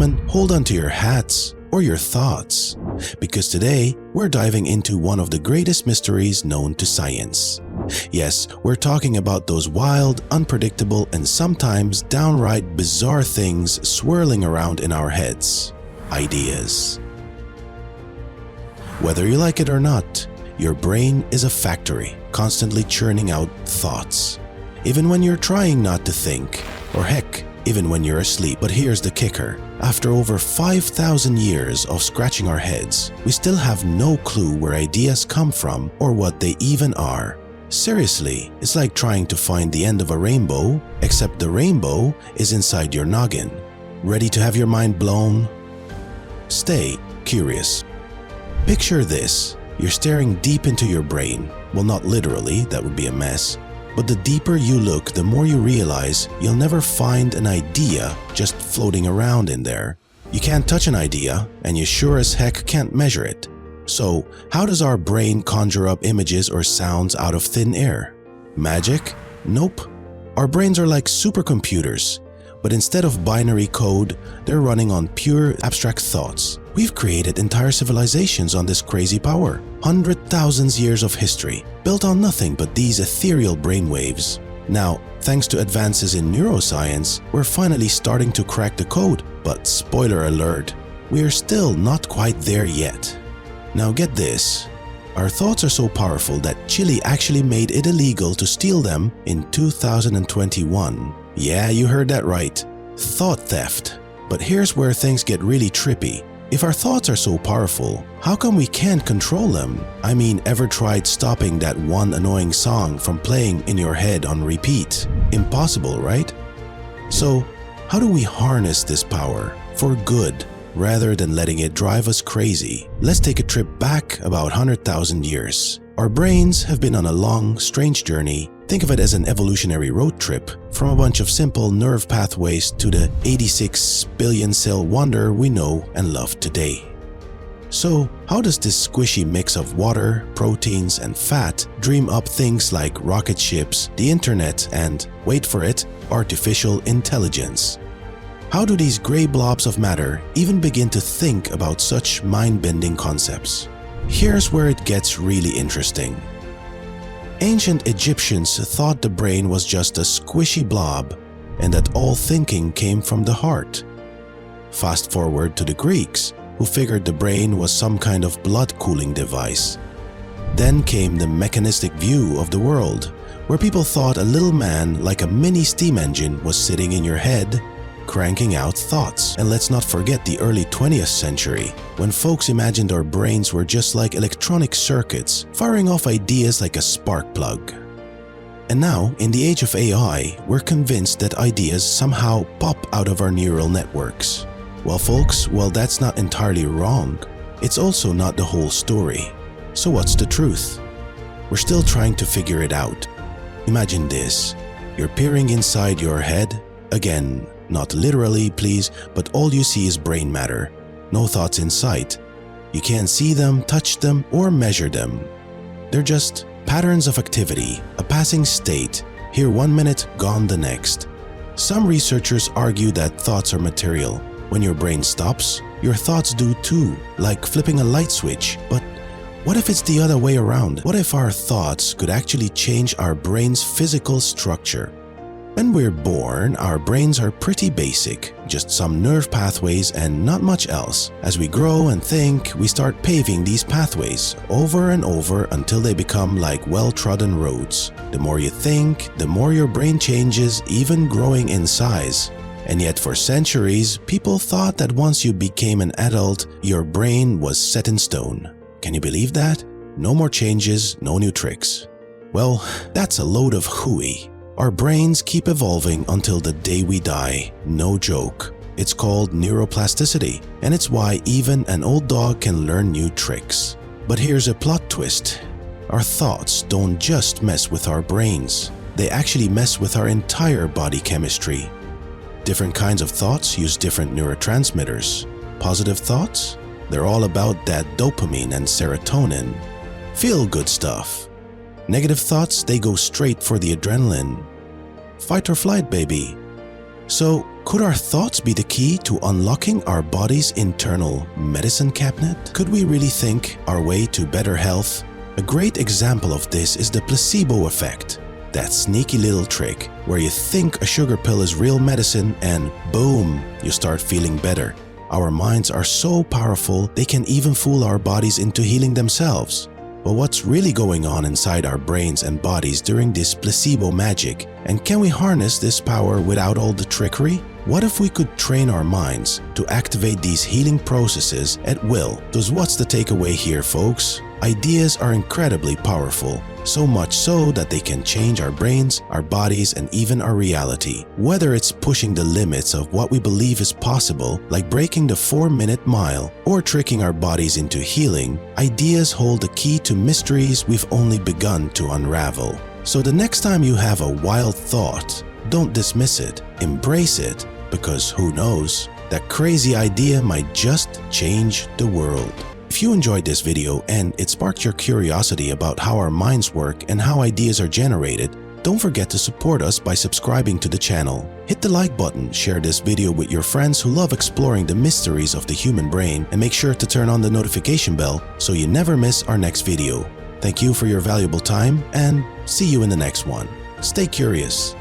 gentlemen, hold on to your hats or your thoughts, because today we're diving into one of the greatest mysteries known to science. Yes, we're talking about those wild, unpredictable, and sometimes downright bizarre things swirling around in our heads. Ideas. Whether you like it or not, your brain is a factory, constantly churning out thoughts. Even when you're trying not to think, or heck, even when you're asleep. But here's the kicker. After over 5,000 years of scratching our heads, we still have no clue where ideas come from or what they even are. Seriously, it's like trying to find the end of a rainbow, except the rainbow is inside your noggin. Ready to have your mind blown? Stay curious. Picture this. You're staring deep into your brain. Well, not literally, that would be a mess. But the deeper you look, the more you realize you'll never find an idea just floating around in there. You can't touch an idea, and you sure as heck can't measure it. So, how does our brain conjure up images or sounds out of thin air? Magic? Nope. Our brains are like supercomputers, but instead of binary code, they're running on pure abstract thoughts. We've created entire civilizations on this crazy power. 100,000 years of history, built on nothing but these ethereal brainwaves. Now, thanks to advances in neuroscience, we're finally starting to crack the code, but spoiler alert, we're still not quite there yet. Now get this, our thoughts are so powerful that Chile actually made it illegal to steal them in 2021. Yeah, you heard that right, thought theft. But here's where things get really trippy. If our thoughts are so powerful, how come we can't control them? I mean, ever tried stopping that one annoying song from playing in your head on repeat? Impossible, right? So, how do we harness this power for good rather than letting it drive us crazy? Let's take a trip back about 100,000 years. Our brains have been on a long, strange journey. Think of it as an evolutionary road trip from a bunch of simple nerve pathways to the 86 billion cell wonder we know and love today. So, how does this squishy mix of water, proteins, and fat dream up things like rocket ships, the internet, and, wait for it, artificial intelligence? How do these gray blobs of matter even begin to think about such mind-bending concepts? Here's where it gets really interesting. Ancient Egyptians thought the brain was just a squishy blob and that all thinking came from the heart. Fast forward to the Greeks, who figured the brain was some kind of blood-cooling device. Then came the mechanistic view of the world, where people thought a little man like a mini steam engine was sitting in your head, cranking out thoughts. And let's not forget the early 20th century, when folks imagined our brains were just like electronic circuits, firing off ideas like a spark plug. And now, in the age of AI, we're convinced that ideas somehow pop out of our neural networks. Well, folks, that's not entirely wrong. It's also not the whole story. So what's the truth? We're still trying to figure it out. Imagine this. You're peering inside your head. Again, not literally, please, but all you see is brain matter. No thoughts in sight. You can't see them, touch them, or measure them. They're just patterns of activity, a passing state, here 1 minute, gone the next. Some researchers argue that thoughts are material. When your brain stops, your thoughts do too, like flipping a light switch. But what if it's the other way around? What if our thoughts could actually change our brain's physical structure? When we're born, our brains are pretty basic, just some nerve pathways and not much else. As we grow and think, we start paving these pathways over and over until they become like well-trodden roads. The more you think, the more your brain changes, even growing in size. And yet for centuries, people thought that once you became an adult, your brain was set in stone. Can you believe that? No more changes, no new tricks. Well, that's a load of hooey. Our brains keep evolving until the day we die. No joke. It's called neuroplasticity, and it's why even an old dog can learn new tricks. But here's a plot twist. Our thoughts don't just mess with our brains. They actually mess with our entire body chemistry. Different kinds of thoughts use different neurotransmitters. Positive thoughts? They're all about that dopamine and serotonin. Feel-good stuff. Negative thoughts, they go straight for the adrenaline. Fight or flight, baby. So, Could our thoughts be the key to unlocking our body's internal medicine cabinet? Could we really think our way to better health? A great example of this is the placebo effect. That sneaky little trick where you think a sugar pill is real medicine and boom, you start feeling better. Our minds are so powerful they can even fool our bodies into healing themselves. But what's really going on inside our brains and bodies during this placebo magic? And can we harness this power without all the trickery? What if we could train our minds to activate these healing processes at will? Thus, what's the takeaway here, folks? Ideas are incredibly powerful, so much so that they can change our brains, our bodies, and even our reality. Whether it's pushing the limits of what we believe is possible, like breaking the 4-minute mile, or tricking our bodies into healing, ideas hold the key to mysteries we've only begun to unravel. So the next time you have a wild thought, don't dismiss it, embrace it, because who knows, that crazy idea might just change the world. If you enjoyed this video and it sparked your curiosity about how our minds work and how ideas are generated, don't forget to support us by subscribing to the channel. Hit the like button, share this video with your friends who love exploring the mysteries of the human brain, and make sure to turn on the notification bell so you never miss our next video. Thank you for your valuable time and see you in the next one. Stay curious.